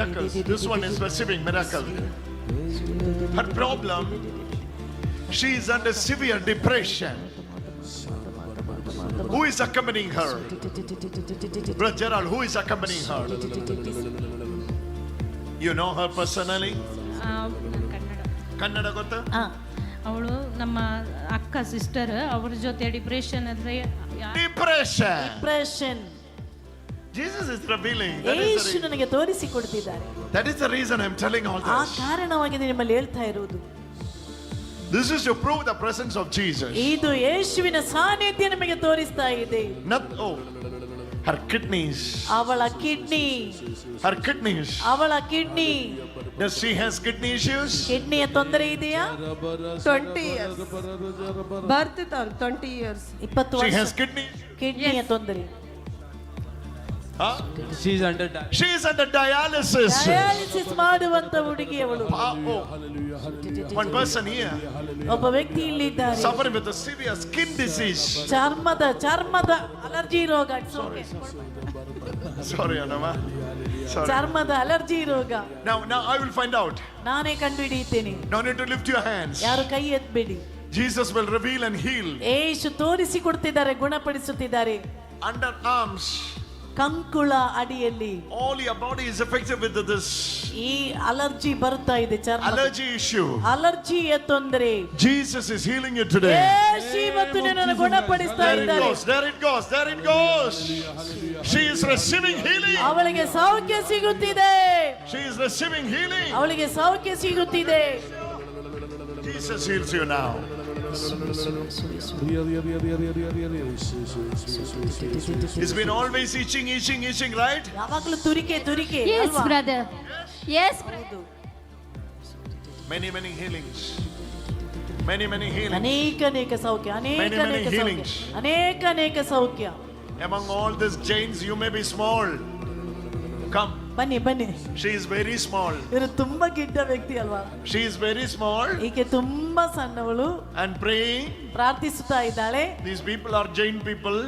miracles. This one is receiving miracle. Her problem, she is under severe depression. Who is accompanying her? Brother Gerald, who is accompanying her? You know her personally? Kannada ಗೊತ್ತಾ? ಅವಳು ನಮ್ಮ ಅಕ್ಕ sister, ಅವ್ರ ಜೊತೆ depression ಅಂದ್ರೆ depression Jesus is revealing. ಯೇಸು ನನಗೆ ತೋರಿಸಿಕೊಡುತ್ತಿದ್ದಾರೆ. That is the reason I am telling all this. ಆ ಕಾರಣವಾಗಿ ನಿಮ್ಮಲ್ಲಿ ಹೇಳ್ತಾ ಇರುವುದು. This is to prove the presence of Jesus. ಇದು ಯೇಸುವಿನ ಸಾನ್ನಿಧ್ಯ ನಮಗೆ ತೋರಿಸ್ತಾ ಇದೆ. Her kidneys. ಅವಳ ಕಿಡ್ನಿ. Her kidneys. ಅವಳ kidney. Does she has kidney issues? ಕಿಡ್ನಿಯ ತೊಂದರೆ ಇದೆಯಾ? 20 years. ಬರ್ತ್ 20 years. 20 ವರ್ಷ. She has kidney. ಕಿಡ್ನಿಯ ತೊಂದರೆ. She is under dialysis. Dialysis ಮಾಡುವಂತ ಹುಡುಗಿ ಅವಳು. One person here. ಒಬ್ಬ ವ್ಯಕ್ತಿ ಇಲ್ಲಿ ಇದ್ದಾರೆ. Suffering with a severe skin disease. ಚರ್ಮದ ಅಲರ್ಜಿ ರೋಗ. Sorry, Anama. Sorry. ಚರ್ಮದ ಅಲರ್ಜಿ ರೋಗ. Now I will find out. ನಾನೇ ಕಂಡುಹಿಡಿಯುತ್ತೇನೆ. No need to lift your hands. ಯಾರು ಕೈ ಎತ್ತಬೇಡಿ. Jesus will reveal and heal. Yesu ತೋರಿಸಿಕೊಡುತ್ತಿದ್ದಾರೆ, ಗುಣಪಡಿಸುತ್ತಿದ್ದಾರೆ. Under arms. ಕಂಕುಳ ಅಡಿಯಲ್ಲಿ. All your body is affected with this. ಈ allergy ಬರ್ತಾ ಇದೆ, ಚರ್ಮ allergy issue. ಅಲರ್ಜಿಯ ತೊಂದರೆ. Jesus is healing you today. ಯೇಸು ಇವತ್ತು ನಿನ್ನನ್ನು ಗುಣಪಡಿಸ್ತಾ ಇದ್ದಾರೆ. There it goes. She is receiving healing. ಅವಳಿಗೆ ಸೌಖ್ಯ ಸಿಗುತ್ತಿದೆ. She is receiving healing. ಅವಳಿಗೆ ಸೌಖ್ಯ ಸಿಗುತ್ತಿದೆ. Jesus heals you now. It's been always itching, right? ಯಾವಾಗಲೂ ತುರಿಕೆ. Yes brother. Yes brother. Many healings. Many healings. ಅನೇಕ ಸೌಖ್ಯ. ಅನೇಕ ಸೌಖ್ಯ. Among all these chains, you may be small. Come. ಬನ್ನಿ. She is very small. ಇವರು ತುಂಬಾ ಗಿಡ್ಡ ವ್ಯಕ್ತಿ ಅಲ್ವಾ? She is very small. ಈಕೆ ತುಂಬಾ ಸಣ್ಣವಳು. And praying. ಪ್ರಾರ್ಥಿಸುತ್ತಾ ಇದ್ದಾಳೆ. These people are giant people.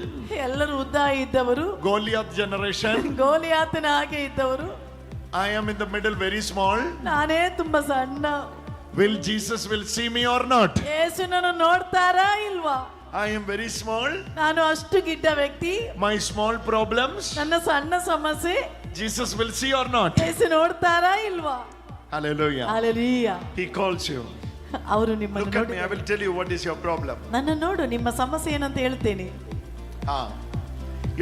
ಎಲ್ಲರೂ ಉದ್ದ ಇದ್ದವರು. Goliath generation. ಗೋಲಿಯಾತನ ಹಾಗೆ ಇದ್ದವರು. I am in the middle, very small. ನಾನೇ ತುಂಬಾ ಸಣ್ಣ. Will Jesus see me or not? ಯೇಸು ನನ್ನ ನೋಡ್ತಾರಾ ಇಲ್ವಾ? I am very small. ನಾನು ಅಷ್ಟು ಗಿಡ್ಡ ವ್ಯಕ್ತಿ. My small problems. ನನ್ನ ಸಣ್ಣ ಸಮಸ್ಯೆ Jesus will see or not? ಯೇಸು ನೋಡ್ತಾರಾ ಇಲ್ವಾ? Hallelujah. He calls you. ಅವರು ನಿಮ್ಮನ್ನು Look at me, I will tell you what is your problem. ನನ್ನ ನೋಡು, ನಿಮ್ಮ ಸಮಸ್ಯೆ ಏನಂತ ಹೇಳ್ತೇನೆ.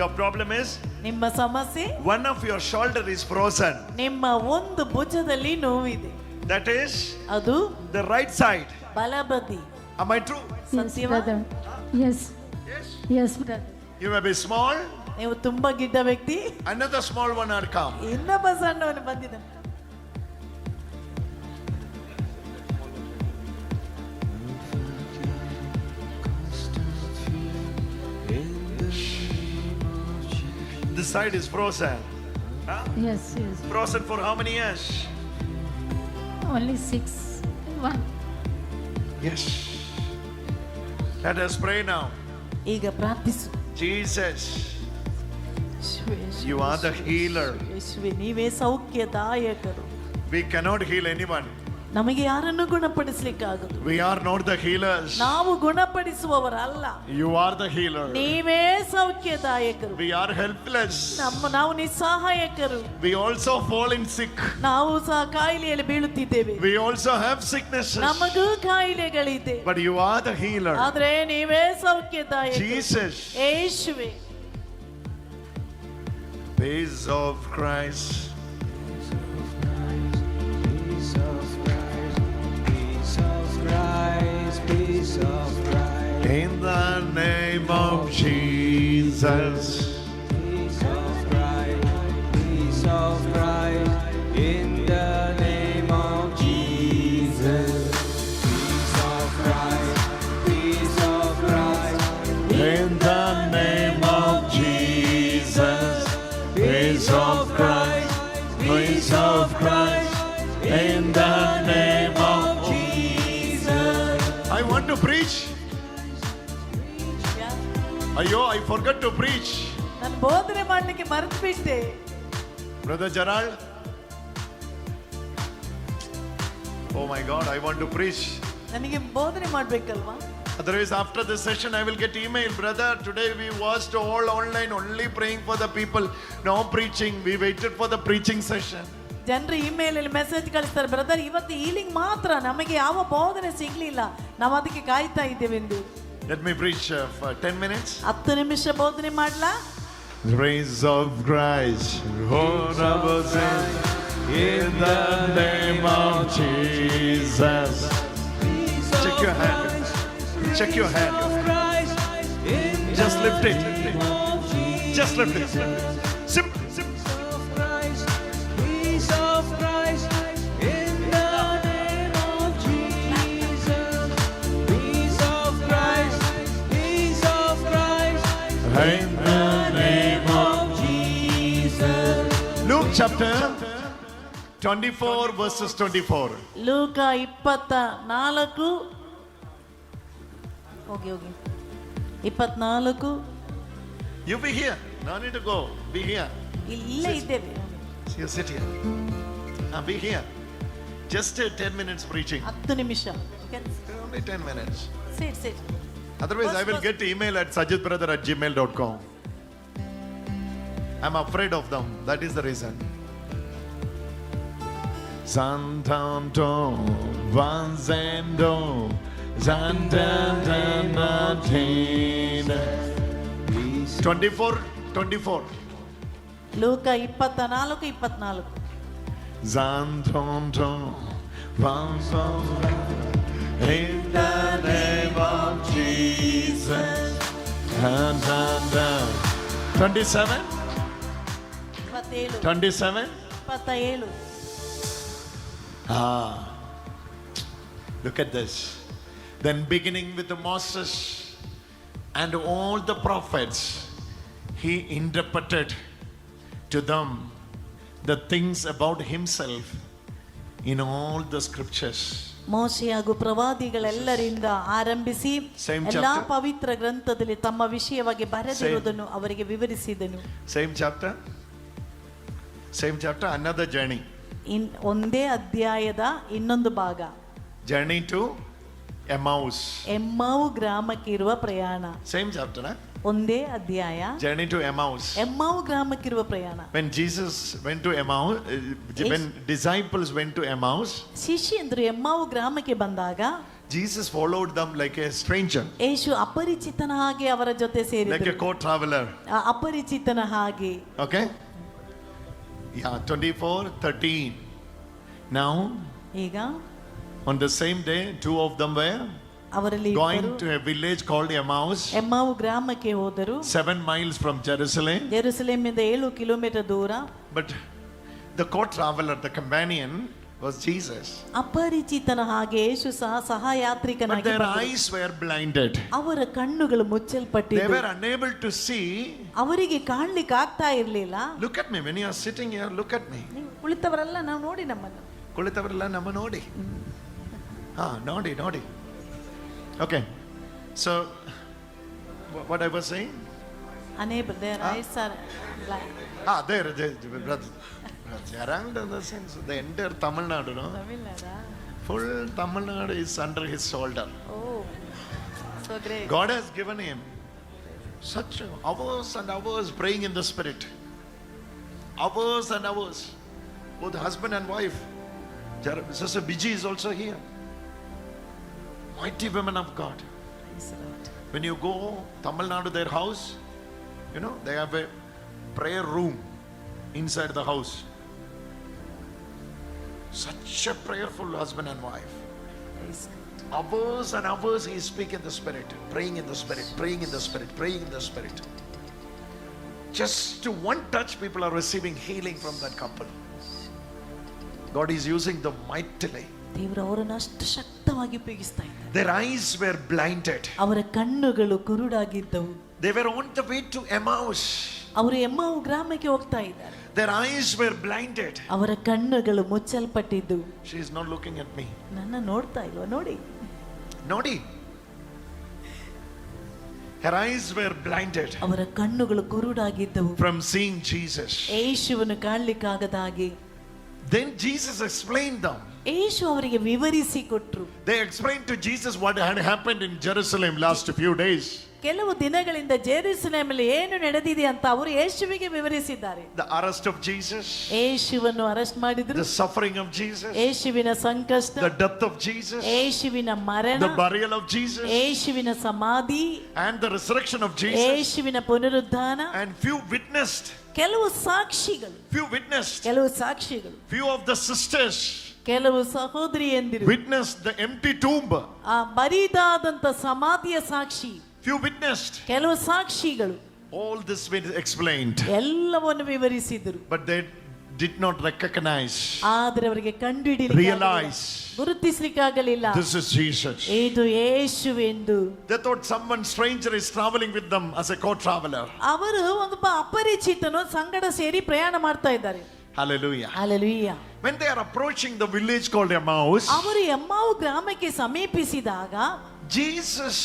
Your problem is ನಿಮ್ಮ ಸಮಸ್ಯೆ one of your shoulder is frozen. ನಿಮ್ಮ ಒಂದು ಭುಜದಲ್ಲಿ ನೋವಿದೆ. That is ಅದು the right side. ಬಲಬದಿ. Am I true? ಸತ್ಯವಾ? Yes brother. You may be small. ನೀವು ತುಂಬಾ ಗಿಡ್ಡ ವ್ಯಕ್ತಿ. Another small one are come. ಇನ್ನೊಬ್ಬ ಸಣ್ಣವನು ಬಂದಿದ್ದಾನೆ. This side is frozen. Yes. Frozen for how many years? Only 6. 1. Yes. Let us pray now. ಈಗ ಪ್ರಾರ್ಥಿಸು. Jesus, you are the healer. ಯೇಸುವೇ, ನೀವೇ ಸೌಖ್ಯದಾಯಕರು. We cannot heal anyone. ನಮಗೆ ಯಾರನ್ನು ಗುಣಪಡಿಸಲಿಕ್ಕಾಗದು. We are not the healers. ನಾವು ಗುಣಪಡಿಸುವವರಲ್ಲ. You are the healer. ನೀವೇ ಸೌಖ್ಯದಾಯಕರು. We are helpless. ನಾವು ನಿಸ್ಸಹಾಯಕರು. We also fall in sick. ನಾವು ಸಹ ಕಾಯಿಲೆಯಲ್ಲಿ ಬೀಳುತ್ತಿದ್ದೇವೆ. We also have sicknesses. ನಮಗೂ ಕಾಯಿಲೆಗಳಿದೆ. But you are the healer. ಆದ್ರೆ ನೀವೇ ಸೌಖ್ಯದಾಯಕರು. Jesus. ಯೇಸುವೇ. Peace of Christ. Peace of Christ. In the name of Jesus. Peace of Christ. In the name of Jesus. Peace of Christ. In the name of Jesus. Peace of Christ. In the name of Jesus. I want to preach. Ayyo, I forgot to preach. ನಾನು ಬೋಧನೆ ಮಾಡಲಿಕ್ಕೆ ಮರೆತು ಬಿಟ್ಟೆ. Brother Gerald, Oh my God, I want to preach. ನನಗೆ ಬೋಧನೆ ಮಾಡ್ಬೇಕಲ್ವಾ? Otherwise, after this session, I will get email. Brother, today we watched all online, only praying for the people. No preaching. We waited for the preaching session. ಜನರು email ಅಲ್ಲಿ message ಕಳಿಸ್ತಾರೆ, brother ಇವತ್ತು healing ಮಾತ್ರ, ನಮಗೆ ಯಾವ ಬೋಧನೆ ಸಿಗ್ಲಿಲ್ಲ, ನಾವು ಅದಕ್ಕೆ ಕಾಯ್ತಾ ಇದ್ದೇವೆ ಎಂದು. Let me preach for 10 minutes. 10 ನಿಮಿಷ ಬೋಧನೆ ಮಾಡ್ಲಾ? Praise of Christ, hold our sin in the name of Jesus. Check your hand. Check your hand. Just lift it. Just lift it. Simple. Peace of Christ in the name of Jesus. Peace of Christ. Peace of Christ In the name of Jesus. Luke chapter 24 verses 24. ಲೂಕ 24 ಹೋಗಿ 24 You be here. No need to go. Be here. ಇಲ್ಲೇ ಇದ್ದೇವೆ. You sit here. Be here. Just 10 minutes preaching. 10 ನಿಮಿಷ. Only 10 minutes. Sit. Otherwise, I will get email at sajidbrother@gmail.com. I'm afraid of them. That is the reason. Santanto, Vanzendo, Zantanatina. 24. ಲೂಕ 24 24 Zantonto, Vanzendo, in the name of Jesus. And 27. 27. Look at this. Then beginning with the Moses and all the prophets, he interpreted to them the things about himself in all the scriptures. ಮೋಶೆ ಹಾಗೂ ಪ್ರವಾದಿಗಳೆಲ್ಲರಿಂದ ಆರಂಭಿಸಿ Same ಎಲ್ಲಾ chapter. ಪವಿತ್ರ ಗ್ರಂಥದಲ್ಲಿ ತಮ್ಮ ವಿಷಯವಾಗಿ ಬರೆದಿರುವುದನ್ನು ಅವರಿಗೆ ವಿವರಿಸಿದನು. Same chapter, another journey. ಒಂದೇ ಅಧ್ಯಾಯದ ಇನ್ನೊಂದು ಭಾಗ. Journey to Emmaus. ಎಮ್ಮಾವು ಗ್ರಾಮಕ್ಕೆ ಇರುವ ಪ್ರಯಾಣ. Same chapter, huh? ಒಂದೇ ಅಧ್ಯಾಯ. Journey to Emmaus. ಎಮ್ಮಾವು ಗ್ರಾಮಕ್ಕಿರುವ ಪ್ರಯಾಣ. When Jesus went to Emmaus, when disciples went to Emmaus, ಶಿಷ್ಯಂದ್ರು ಎಮ್ಮಾವು ಗ್ರಾಮಕ್ಕೆ ಬಂದಾಗ Jesus followed them like a stranger, ಯೇಸು ಅಪರಿಚಿತನ ಹಾಗೆ ಅವರ ಜೊತೆ like a ಸೇರಿದರು. co-traveler. ಅಪರಿಚಿತನ ಹಾಗೆ. Okay? Yeah, 24:13. Now, ಈಗ on the same day, two of them were ಅವರಲ್ಲಿ going ಇಬ್ಬರು to a village called Emmaus, ಎಮ್ಮಾವು ಗ್ರಾಮಕ್ಕೆ ಹೋದರು. 7 miles from Jerusalem. ಜೆರುಸಲೇಮಿಂದ 7 ಕಿಲೋಮೀಟರ್ ದೂರ. But the co-traveler, the companion, was Jesus. ಅಪರಿಚಿತನ ಹಾಗೆ ಯೇಸು ಸಹ But ಸಹಯಾತ್ರಿಕನಾಗಿ their ಬಂದರು. eyes were blinded. ಅವರ ಕಣ್ಣುಗಳು They ಮುಚ್ಚಲ್ಪಟ್ಟಿದ್ದವು. were unable to see. ಅವರಿಗೆ ಕಾಣ್ಲಿಕ್ಕೆ ಆಗ್ತಾ ಇರ್ಲಿಲ್ಲ. Look at me. When you are sitting here, look at me. ನೀವು ಕುಳಿತವರೆಲ್ಲ ನಾವು ನೋಡಿ ನಮ್ಮನ್ನು. ಕುಳಿತವರೆಲ್ಲ ನಮ್ಮ ನೋಡಿ. ನೋಡಿ. Okay. So, what I was saying? Unable, their eyes are blind. There, brother. Around in the sense, the entire Tamil Nadu, no? Full Tamil Nadu is under his shoulder. Oh, so great. God has given him such hours and hours praying in the spirit. Hours and hours. Both husband and wife. Sister Biji is also here. Mighty women of God. Praise the Lord. When you go Tamil Nadu, their house, you know, they have a prayer room inside the house. Such a prayerful husband and wife. Praise God. Hours and hours he speak in the spirit, praying in the spirit, praying in the spirit, praying in the spirit. Just to one touch, people are receiving healing from that couple. God is using them mightily. ದೇವರು ಅವರನ್ನು ಅಷ್ಟು ಶಕ್ತವಾಗಿ ಉಪಯೋಗಿಸ್ತಾ ಇದ್ದಾರೆ. Their eyes were blinded. ಅವರ ಕಣ್ಣುಗಳು ಕುರುಡಾಗಿದ್ದವು. They were on the way to Emmaus. ಅವರು ಎಮ್ಮಾವು ಗ್ರಾಮಕ್ಕೆ ಹೋಗ್ತಾ ಇದ್ದಾರೆ. Their eyes were blinded. ಅವರ ಕಣ್ಣುಗಳು ಮುಚ್ಚಲ್ಪಟ್ಟಿದ್ದು. She is not looking at me. ನನ್ನ ನೋಡ್ತಾ ಇಲ್ವಾ ನೋಡಿ. Nodi. Her eyes were blinded ಅವರ ಕಣ್ಣುಗಳು ಕುರುಡಾಗಿದ್ದವು. from seeing Jesus. ಯೇಸುವನ್ನು ಕಾಣಲಿಕ್ಕಾಗದ ಹಾಗೆ. Then Jesus explained them. ಯೇಸು ಅವರಿಗೆ ವಿವರಿಸಿ ಕೊಟ್ರು. They explained to Jesus what had happened in Jerusalem last few days. ಕೆಲವು ದಿನಗಳಿಂದ ಜೆರುಸಲೇಮಲ್ಲಿ ಏನು ನಡೆದಿದೆ ಅಂತ ಅವರು ಯೇಸುವಿಗೆ ವಿವರಿಸಿದ್ದಾರೆ. The arrest of Jesus, ಯೇಸುವನ್ನು ಅರೆಸ್ಟ್ ಮಾಡಿದ್ರು, the suffering of Jesus, ಯೇಸುವಿನ ಸಂಕಷ್ಟ, the death of Jesus, ಯೇಸುವಿನ ಮರಣ, the burial of Jesus, ಯೇಸುವಿನ ಸಮಾಧಿ, and the resurrection of Jesus. ಯೇಸುವಿನ ಪುನರುತ್ಥಾನ. And few witnessed, ಕೆಲವು ಸಾಕ್ಷಿಗಳು, ಕೆಲವು ಸಾಕ್ಷಿಗಳು, few of the sisters ಕೆಲವು ಸಹೋದರಿಯಂದಿರು witnessed the empty tomb. ಆ ಬರಿದಾದಂತ ಸಮಾಧಿಯ ಸಾಕ್ಷಿ, Few witnessed. ಕೆಲವು ಸಾಕ್ಷಿಗಳು. All this was explained. ಎಲ್ಲವನ್ನು ವಿವರಿಸಿದರು. But they did not recognize, ಆದರೆ ಅವರಿಗೆ ಕಂಡುಹಿಡಿಯಲಿಕ್ಕೆ realize, ಗುರುತಿಸಲಿಕ್ಕಾಗಲಿಲ್ಲ this is Jesus. ಇದು ಯೇಸುವೆಂದು. They thought someone stranger is traveling with them as a co-traveler. ಅವರು ಒಂದು ಅಪರಿಚಿತನು ಸಂಗಡ ಸೇರಿ ಪ್ರಯಾಣ ಮಾಡ್ತಾ ಇದ್ದಾರೆ. Hallelujah. Hallelujah. When they are approaching the village called Emmaus, ಅವರು ಎಮ್ಮಾವು ಗ್ರಾಮಕ್ಕೆ ಸಮೀಪಿಸಿದಾಗ Jesus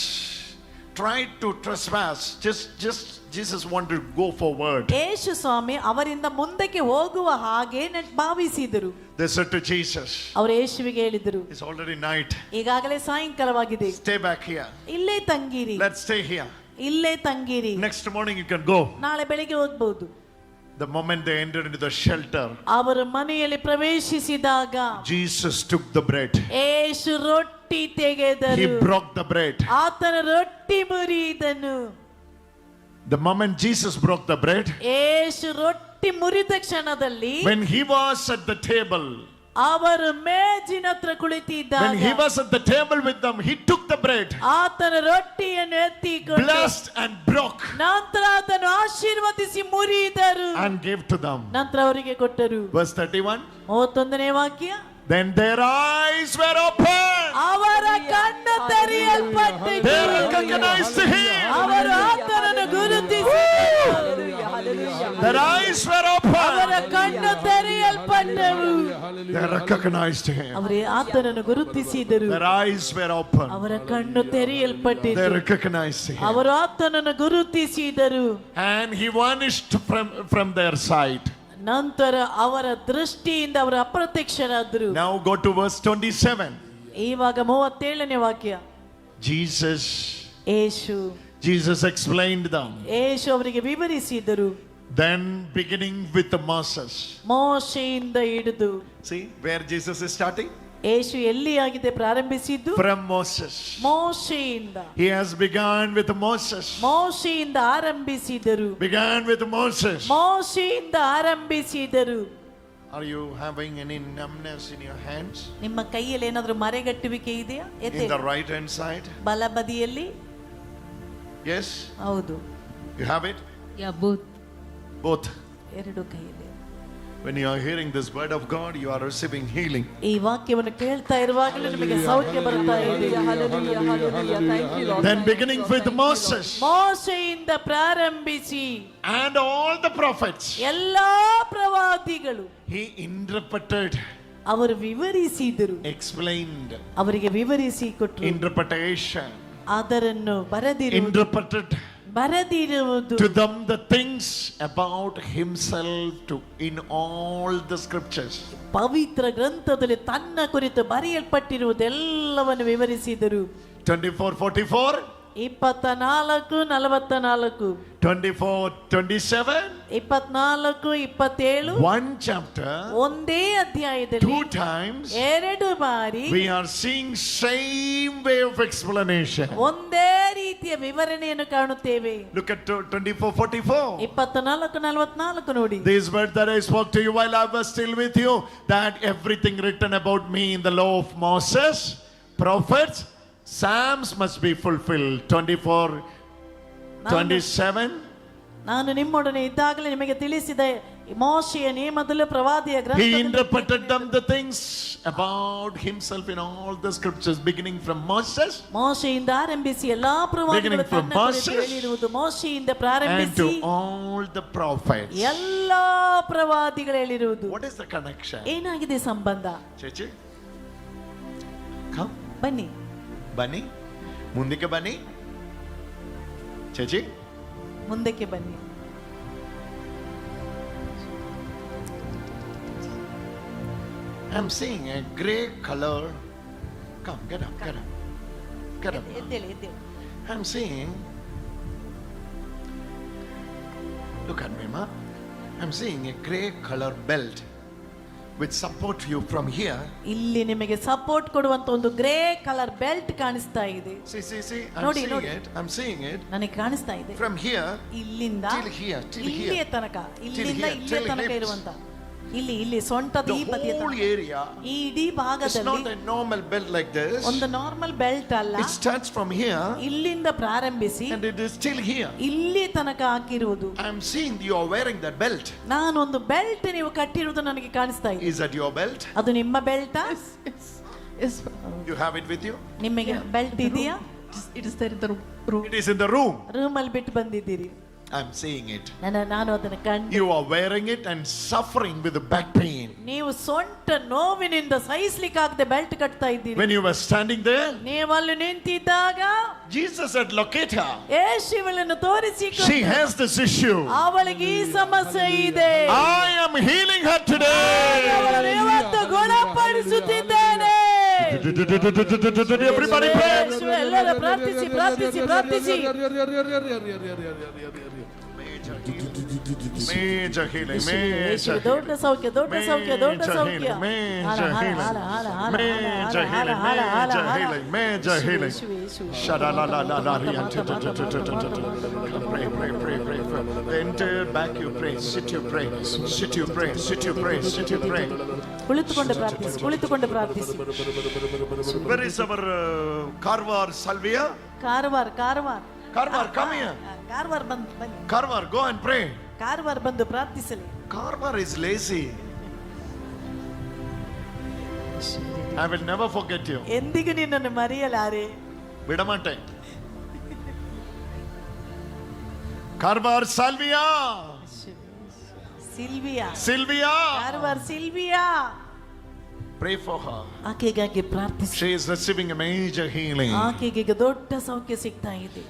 tried to trespass. Just Jesus wanted to go forward. ಯೇಸು ಸ್ವಾಮಿ ಅವರಿಂದ ಮುಂದಕ್ಕೆ ಹೋಗುವ ಹಾಗೆ ಭಾವಿಸಿದರು. They said to Jesus, ಅವರು ಯೇಸುವಿಗೆ ಹೇಳಿದರು, it's already night. ಈಗಾಗಲೇ ಸಾಯಂಕಾಲವಾಗಿದೆ, Stay back here. ಇಲ್ಲೇ ತಂಗಿರಿ, Let's stay here. ಇಲ್ಲೇ ತಂಗಿರಿ, Next morning you can go. ನಾಳೆ ಬೆಳಿಗ್ಗೆ ಹೋಗ್ಬಹುದು. The moment they entered into the shelter, ಅವರು ಮನೆಯಲ್ಲಿ ಪ್ರವೇಶಿಸಿದಾಗ Jesus took the bread. ಯೇಸು ರೊಟ್ಟಿ ತೆಗೆದರು. He broke the bread. ಆತನ ರೊಟ್ಟಿ ಮುರಿದನು. The moment Jesus broke the bread, ಯೇಸು ರೊಟ್ಟಿ ಮುರಿದ ಕ್ಷಣದಲ್ಲಿ when he was at the table, ಅವರು ಮೇಜಿನ ಹತ್ರ ಕುಳಿತಿದ್ದಾಗ, when he was at the table with them, he took the bread, ಆತನ ರೊಟ್ಟಿಯನ್ನು ಎತ್ತಿಕೊಂಡು blessed and broke, ನಂತರ ಆತನು ಆಶೀರ್ವದಿಸಿ ಮುರಿದರು, and gave to them. ನಂತರ ಅವರಿಗೆ ಕೊಟ್ಟರು. Verse 31. 31ನೇ ವಾಕ್ಯ. Then their eyes were opened. ಅವರ ಕಣ್ಣು ತೆರೆಯಲ್ಪಟ್ಟಿತು. They recognized him. ಅವರು ಆತನನ್ನು ಗುರುತಿಸಿದರು. Their eyes were opened. ಅವರ ಕಣ್ಣು ತೆರೆಯಲ್ಪಟ್ಟವು. They recognized him. ಅವರು ಆತನನ್ನು ಗುರುತಿಸಿದರು. Their eyes were opened. ಅವರ ಕಣ್ಣು They ತೆರೆಯಲ್ಪಟ್ಟಿತು. recognized him. ಅವರು ಆತನನ್ನು ಗುರುತಿಸಿದರು. And he vanished from their sight. ನಂತರ ಅವರ ದೃಷ್ಟಿಯಿಂದ ಅವರು ಅಪ್ರತ್ಯಕ್ಷರಾದರು. Now go to verse 27. ಇವಾಗ 37ನೇ ವಾಕ್ಯ. Jesus explained them. ಯೇಸು ಅವರಿಗೆ ವಿವರಿಸಿದರು. Then beginning with Moses. ಮೋಶೆಯಿಂದ ಹಿಡಿದು. See where Jesus is starting? ಯೇಸು ಎಲ್ಲಿ ಆಗಿದೆ ಪ್ರಾರಂಭಿಸಿದ್ದು? From Moses. ಮೋಶೆಯಿಂದ. He has begun with Moses. ಮೋಶೆಯಿಂದ ಆರಂಭಿಸಿದರು. Began with Moses. ಮೋಶೆಯಿಂದ ಆರಂಭಿಸಿದರು. Are you having any numbness in your hands? ನಿಮ್ಮ ಕೈಯಲ್ಲಿ ಏನಾದರೂ ಮರೆಗಟ್ಟುವಿಕೆ ಇದೆಯಾ? In the right hand side? ಬಲಬದಿಯಲ್ಲಿ? Yes? ಹೌದು. You have it? Both. ಎರಡು ಕೈಯಲ್ಲಿ. When you are hearing this word of God, you are receiving healing. ಈ ವಾಕ್ಯವನ್ನು ಕೇಳ್ತಾ ಇರುವಾಗಲೇ ನಿಮಗೆ ಸೌಖ್ಯ ಬರ್ತಾ ಇದೆ. Hallelujah, hallelujah. Thank you, Lord. Then beginning with Moses ಮೋಶೆಯಿಂದ ಪ್ರಾರಂಭಿಸಿ and all the prophets, ಎಲ್ಲಾ ಪ್ರವಾದಿಗಳು he interpreted, ಅವರು ವಿವರಿಸಿದರು. explained, ಅವರಿಗೆ ವಿವರಿಸಿ ಕೊಟ್ಟರು. interpretation, ಅದರನ್ನು interpreted ಬರೆದಿರುವುದು to them the things about himself in all the scriptures. ಪವಿತ್ರ ಗ್ರಂಥದಲ್ಲಿ ತನ್ನ ಕುರಿತು ಬರೆಯಲ್ಪಟ್ಟಿರುವುದೆಲ್ಲವನ್ನು ವಿವರಿಸಿದರು. 24:44, 24:44, 24:27, 24:27, one chapter, ಒಂದೇ ಅಧ್ಯಾಯದಲ್ಲಿ 2 times, ಎರಡು ಬಾರಿ we are seeing same way of explanation. ಒಂದೇ ರೀತಿಯ ವಿವರಣೆಯನ್ನು ಕಾಣುತ್ತೇವೆ. Look at 24:44. 24:44 ನೋಡಿ. These words that I spoke to you while I was still with you, that everything written about me in the law of Moses, prophets, Psalms must be fulfilled. 24:27. ನಾನು ನಿಮ್ಮೊಡನೆ ಇದ್ದಾಗಲೇ ನಿಮಗೆ ತಿಳಿಸಿದ ಮೋಶೆಯ ನಿಯಮದಲ್ಲೂ ಪ್ರವಾದಿಯ He ಗ್ರಂಥದಲ್ಲಿ interpreted them the things about himself in all the scriptures, beginning from Moses ಮೋಶೆಯಿಂದ ಆರಂಭಿಸಿ ಎಲ್ಲಾ ಪ್ರವಾದಿಗಳು Beginning from ತನ್ನ ಕುರಿತು Moses ಹೇಳಿರುವುದು ಮೋಶೆಯಿಂದ and ಪ್ರಾರಂಭಿಸಿ to all the prophets. ಎಲ್ಲಾ ಪ್ರವಾದಿಗಳು ಹೇಳಿರುವುದು. What is the connection? ಏನಾಗಿದೆ ಸಂಬಂಧ? Chechi, come. ಬನ್ನಿ Bunny, ಮುಂದಕ್ಕೆ ಬನ್ನಿ. Chechi, ಮುಂದಕ್ಕೆ ಬನ್ನಿ. I'm seeing a gray color. Come, get up, get up. Get up. ಎದ್ದೇಳಿ ಎದ್ದೇಳಿ. I'm seeing. Look at me, ma. I'm seeing a gray color belt which support you from here. ಇಲ್ಲಿ ನಿಮಗೆ support ಕೊಡುವಂತ ಒಂದು grey colour belt ಕಾಣಿಸ್ತಾ ಇದೆ. See. I'm ನೋಡಿ, seeing ನೋಡಿ. it. I'm seeing it. ನನಗೆ ಕಾಣಿಸ್ತಾ ಇದೆ. From here ಇಲ್ಲಿಂದ till here, till ಇಲ್ಲಿಯ here. ತನಕ, ಇಲ್ಲಿಂದ here, ಇಲ್ಲಿಯ till ತನಕ hips. ಇರುವಂತ ಇಲ್ಲಿ ಸೊಂಟದ ಈ The ಬದಿಯ whole ತನಕ. area ಈ ಇಡೀ is ಭಾಗದಲ್ಲಿ not a normal belt like this. ಒಂದು ನಾರ್ಮಲ್ ಬೆಲ್ಟ್ ಅಲ್ಲ, It starts from here ಇಲ್ಲಿಂದ ಪ್ರಾರಂಭಿಸಿ and it is still here. ಇಲ್ಲಿ ತನಕ ಹಾಕಿರುವುದು. I'm seeing you are wearing that belt. ನಾನೊಂದು ಬೆಲ್ಟ್ ನೀವು ಕಟ್ಟಿರುವುದು ನನಗೆ ಕಾಣಿಸ್ತಾ ಇದೆ. Is that your belt? ಅದು ನಿಮ್ಮ ಬೆಲ್ಟಾ? Yes. You have it with you? ನಿಮಗೆ ಬೆಲ್ಟ್ ಇದೆಯಾ? It is there in the room. It is in the room. ರೂಮಲ್ಲಿ ಬಿಟ್ಟು ಬಂದಿದ್ದೀರಿ. I'm seeing it. ನಾನು ಅದನ್ನು ಕಂಡು. You are wearing it and suffering with the back pain. ನೀವು ಸೊಂಟ ನೋವಿನಿಂದ ಸಹಿಸ್ಲಿಕ್ಕಾಗದೆ ಬೆಲ್ಟ್ ಕಟ್ತಾ ಇದ್ದೀರಿ. When you were standing there, ನೀವು ಅಲ್ಲಿ ನಿಂತಿದ್ದಾಗ Jesus said, locate her. ಯೇಸುವನ್ನು ತೋರಿಸಿ She has this issue. ಅವಳಿಗೆ ಈ ಸಮಸ್ಯೆ ಇದೆ. I am healing her today. ಅವಳನ್ನು ಇವತ್ತು ಗುಣಪಡಿಸುತ್ತಿದ್ದೇನೆ. Everybody pray. ಎಲ್ಲರೂ ಪ್ರಾರ್ಥಿಸಿ ಪ್ರಾರ್ಥಿಸಿ ಪ್ರಾರ್ಥಿಸಿ. Major healing, major ದೊಡ್ಡ ಸೌಖ್ಯ ದೊಡ್ಡ ಸೌಖ್ಯ ದೊಡ್ಡ ಸೌಖ್ಯ. major healing, major healing, major healing, major healing. Pray. The entire back you pray, sit you pray, sit you pray, sit you pray, sit you pray. ಕುಳಿತುಕೊಂಡು ಪ್ರಾರ್ಥಿಸಿ. Where is our Karwar Salvia? Karwar Come here. Karwar ಬನ್ನಿ. Karwar, go and pray. Karwar ಬಂದು ಪ್ರಾರ್ಥಿಸಲಿ. Karwar is lazy. I will never forget you. ಎಂದಿಗೂ ನಿನ್ನನ್ನು ಮರೆಯಲಾರೆ. ಬಿಡಮಾಟೆ. Karwar Salvia. Sylvia Karwar Sylvia. Pray for her. ಆಕೆಗಾಗಿ ಪ್ರಾರ್ಥಿಸಿ. She is receiving a major healing. ಆಕೆಗೆ ಈಗ ದೊಡ್ಡ ಸೌಖ್ಯ ಸಿಗ್ತಾ ಇದೆ.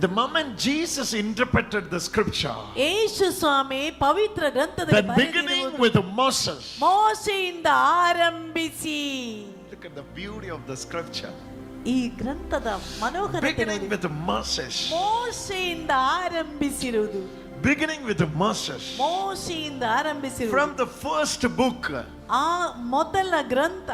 The moment Jesus interpreted the scripture, ಯೇಸು ಸ್ವಾಮಿ ಪವಿತ್ರ ಗ್ರಂಥದಲ್ಲಿ that beginning with Moses. ಮೋಶೆಯಿಂದ ಆರಂಭಿಸಿ. Look at the beauty of the scripture. ಈ ಗ್ರಂಥದ ಮನೋಹರತೆ Beginning ನೋಡಿ. with Moses. ಮೋಶೆಯಿಂದ ಆರಂಭಿಸಿರುವುದು. Beginning with Moses. ಮೋಶೆಯಿಂದ ಆರಂಭಿಸಿರುವುದು. From the first book, ಆ ಮೊದಲ ಗ್ರಂಥ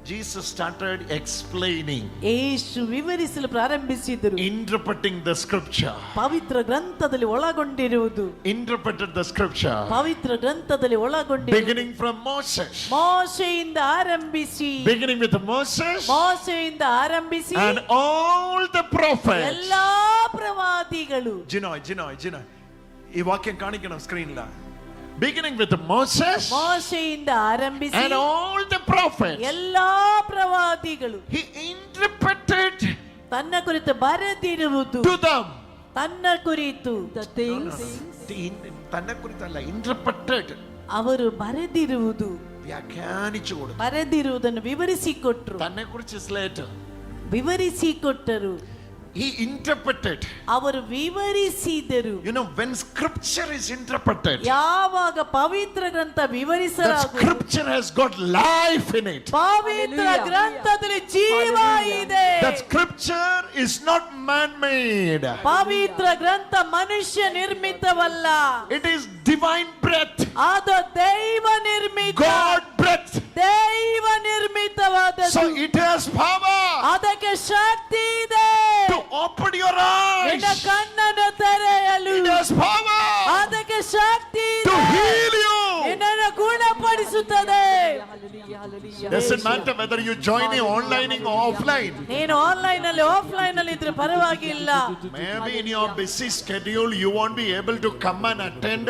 Jesus started explaining, ಯೇಸು ವಿವರಿಸಲು ಪ್ರಾರಂಭಿಸಿದರು. interpreting the scripture. ಪವಿತ್ರ ಗ್ರಂಥದಲ್ಲಿ ಒಳಗೊಂಡಿರುವುದು. Interpreted the scripture. ಪವಿತ್ರ ಗ್ರಂಥದಲ್ಲಿ ಒಳಗೊಂಡಿರುವುದು. Beginning from Moses. ಮೋಶೆಯಿಂದ ಆರಂಭಿಸಿ. Beginning with Moses. ಮೋಶೆಯಿಂದ ಆರಂಭಿಸಿ. And all the prophets. ಎಲ್ಲಾ ಪ್ರವಾದಿಗಳು. Jinoy. ಈ ವಾಕ್ಯ ಕಾಣಿക്കണം ಸ್ಕ್ರೀನ್ ಲ. Beginning with Moses. ಮೋಶೆಯಿಂದ ಆರಂಭಿಸಿ. And all the prophets. ಎಲ್ಲಾ ಪ್ರವಾದಿಗಳು. He interpreted ತನ್ನ ಕುರಿತು ಬರೆದಿರುವುದು. to them. ತನ್ನ ಕುರಿತು. The things. ತನ್ನ ಕುರಿತಲ್ಲ, interpreted. ಅವರು ಬರೆದಿರುವುದು. ವ್ಯಾಖ್ಯಾನಿಸಿ ಕೊಡು. ಬರೆದಿರುವುದನ್ನು ವಿವರಿಸಿಕೊಟ್ರು. ತನ್ನ ಕುರಿತು ಸ್ಲೇಟ್ ವಿವರಿಸಿಕೊಟ್ಟರು. He interpreted. ಅವರು ವಿವರಿಸಿದರು. You know, when scripture is interpreted, ಯಾವಾಗ ಪವಿತ್ರ ಗ್ರಂಥ that ವಿವರಿಸಲಾಗುವುದು, scripture has got life in it. Pavithra Hallelujah. ಗ್ರಂಥದಲ್ಲಿ ಜೀವ ಇದೆ. That scripture is not man-made. ಪವಿತ್ರ ಗ್ರಂಥ ಮನುಷ್ಯ ನಿರ್ಮಿತವಲ್ಲ. It is divine breath. ಅದು ದೈವ ನಿರ್ಮಿತ. God breath. ದೈವ ನಿರ್ಮಿತವಾದದ್ದು. So it has power ಅದಕ್ಕೆ ಶಕ್ತಿ ಇದೆ. to open your ನಿನ್ನ eyes. ಕಣ್ಣನ್ನು ತೆರೆಯಲು. It has power ಅದಕ್ಕೆ ಶಕ್ತಿ to ಇದೆ. heal you. ನಿನ್ನನ್ನು ಗುಣಪಡಿಸುತ್ತದೆ. Hallelujah. Doesn't matter whether you join in online or offline. ನೀನು ಆನ್ಲೈನ್ ಅಲ್ಲಿ ಆಫ್ಲೈನ್ ಅಲ್ಲಿ ಇದ್ರೆ ಪರವಾಗಿಲ್ಲ. Maybe in your busy schedule you won't be able to come and attend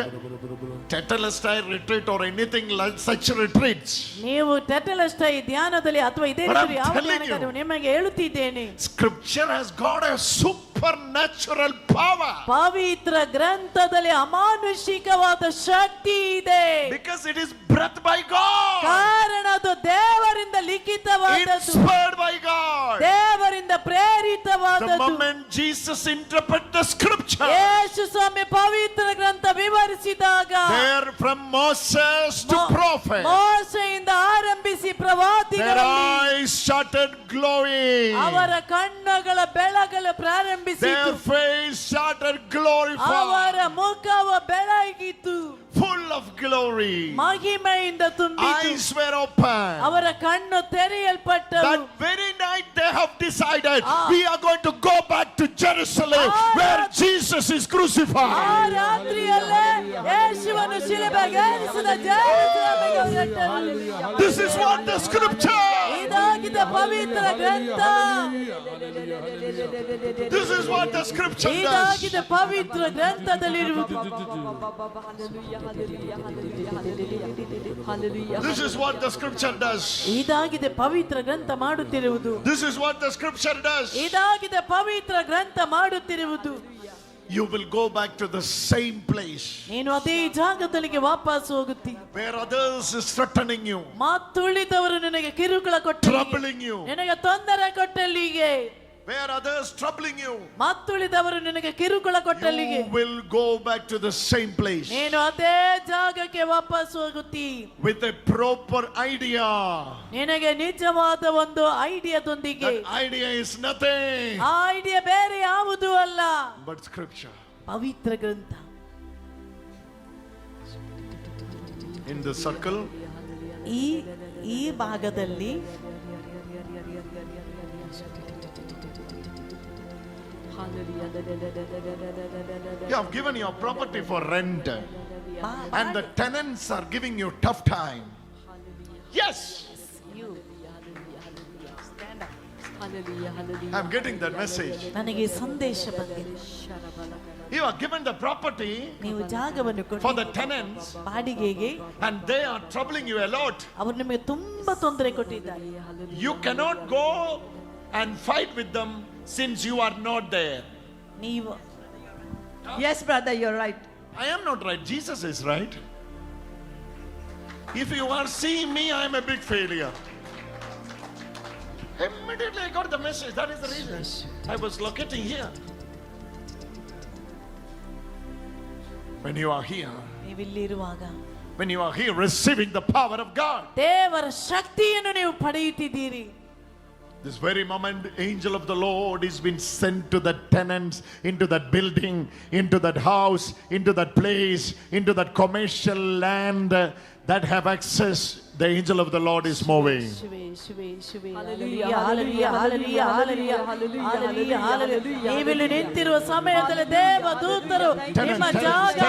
Tetelestai retreat or anything like such retreats. ನೀವು ಟೆಟಲಸ್ಟೈ ಧ್ಯಾನದಲ್ಲಿ ಅಥವಾ ಇದೇ But I'm ರೀತಿ ಯಾವ telling you, ಧ್ಯಾನಕ್ಕೂ ನಿಮಗೆ ಹೇಳುತ್ತಿದ್ದೇನೆ, Scripture has got a supernatural power. ಪವಿತ್ರ ಗ್ರಂಥದಲ್ಲಿ ಅಮಾನುಷಿಕವಾದ ಶಕ್ತಿ ಇದೆ. Because it is breath by God, ಕಾರಣ ಅದು ದೇವರಿಂದ ಲಿಖಿತವಾದದ್ದು, inspired by God. ದೇವರಿಂದ The ಪ್ರೇರಿತವಾದದ್ದು. moment Jesus interpreted the scripture, ಯೇಸು ಸ್ವಾಮಿ ಪವಿತ್ರ ಗ್ರಂಥ ವಿವರಿಸಿದಾಗ there from Moses to prophet, ಮೋಶೆಯಿಂದ ಆರಂಭಿಸಿ their ಪ್ರವಾದಿಗಳಲ್ಲಿ eyes started glowing, ಅವರ ಕಣ್ಣುಗಳ ಬೆಳಗಲು their ಪ್ರಾರಂಭಿಸಿತು, face started glorified, ಅವರ ಮುಖವು ಬೆಳಗಿತು, full of glory. ಮಹಿಮೆಯಿಂದ ತುಂಬಿತು, Eyes were open. ಅವರ ಕಣ್ಣು ತೆರೆಯಲ್ಪಟ್ಟವು. That very night they have decided Ah. we are going to go back to Jerusalem Ah. where Jesus is ಆ crucified. ರಾತ್ರಿಯಲ್ಲೇ ಯೇಸುವನ್ನು ಶಿಲುಬೆಗೆ ಏರಿಸಿದ ಜೆರುಸಲೇಮಿಗೆ ಹೊರಟರು. This is what the scripture. ಇದಾಗಿದೆ ಪವಿತ್ರ ಗ್ರಂಥ, This is what the scripture does. ಇದಾಗಿದೆ ಪವಿತ್ರ ಗ್ರಂಥದಲ್ಲಿರುವುದು. This is what the scripture does. ಇದಾಗಿದೆ ಪವಿತ್ರ ಗ್ರಂಥ ಮಾಡುತ್ತಿರುವುದು. This is what the scripture does. ಇದಾಗಿದೆ ಪವಿತ್ರ ಗ್ರಂಥ ಮಾಡುತ್ತಿರುವುದು. You will go back to the same place ನೀನು ಅದೇ ಜಾಗದಲ್ಲಿಗೆ ವಾಪಸ್ ಹೋಗುತ್ತಿ. where others is threatening you, ಮಾತುಳಿದವರು ನಿನಗೆ ಕಿರುಕುಳ ಕೊಟ್ಟಲ್ಲಿಗೆ, troubling you, ನಿನಗೆ ತೊಂದರೆ ಕೊಟ್ಟಲ್ಲಿಗೆ, where others troubling you. ಮಾತುಳಿದವರು ನಿನಗೆ ಕಿರುಕುಳ ಕೊಟ್ಟಲ್ಲಿಗೆ You will go back to the same place ನೀನು ಅದೇ ಜಾಗಕ್ಕೆ ವಾಪಸ್ ಹೋಗುತ್ತಿ. with a proper idea. ನಿನಗೆ ನಿಜವಾದ ಒಂದು ಐಡಿಯಾದೊಂದಿಗೆ. That idea is nothing ಆ ಐಡಿಯಾ ಬೇರೆ ಯಾವುದೂ ಅಲ್ಲ, but scripture. ಪವಿತ್ರ ಗ್ರಂಥ. In the circle, ಈ ಭಾಗದಲ್ಲಿ you have given your property for rent and the tenants are giving you tough time. Yes, I'm getting that message. ನನಗೆ ಸಂದೇಶ ಬಂದಿದೆ. You have given the property ನೀವು ಜಾಗವನ್ನು for ಕೊಟ್ಟು the tenants ಬಾಡಿಗೆಗೆ, and they are troubling you a lot. ಅವರು ನಿಮಗೆ ತುಂಬಾ ತೊಂದರೆ ಕೊಟ್ಟಿದ್ದಾರೆ. You cannot go and fight with them since you are not there. ನೀವು Yes, brother, you're right. I am not right. Jesus is right. If you are seeing me, I am a big failure. Immediately I got the message. That is the reason I was locating here. When you are here, ನೀವಿಲ್ಲಿರುವಾಗ when you are here receiving the power of God, ದೇವರ ಶಕ್ತಿಯನ್ನು ನೀವು ಪಡೆಯುತ್ತಿದ್ದೀರಿ. this very moment, angel of the Lord is been sent to the tenants, into that building, into that house, into that place, into that commercial land that have access. The angel of the Lord is moving. ಶಿವೆ ಶಿವೆ ಶಿವೆ Hallelujah, hallelujah hallelujah hallelujah hallelujah hallelujah. ನೀವಿಲ್ಲಿ ನಿಂತಿರುವ ಸಮಯದಲ್ಲಿ ದೇವದೂತರು ನಿಮ್ಮ ಜಾಗ,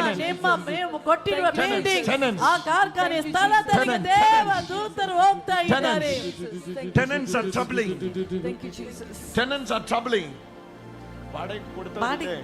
ನೀವು ಕೊಟ್ಟಿರುವ building, ಆ ಕಾರ್ಖಾನೆ ಸ್ಥಳದಲ್ಲಿ ದೇವದೂತರು ಹೋಗ್ತಾ ಇದ್ದಾರೆ. Tenants are troubling. Thank you, Jesus. Tenants are troubling.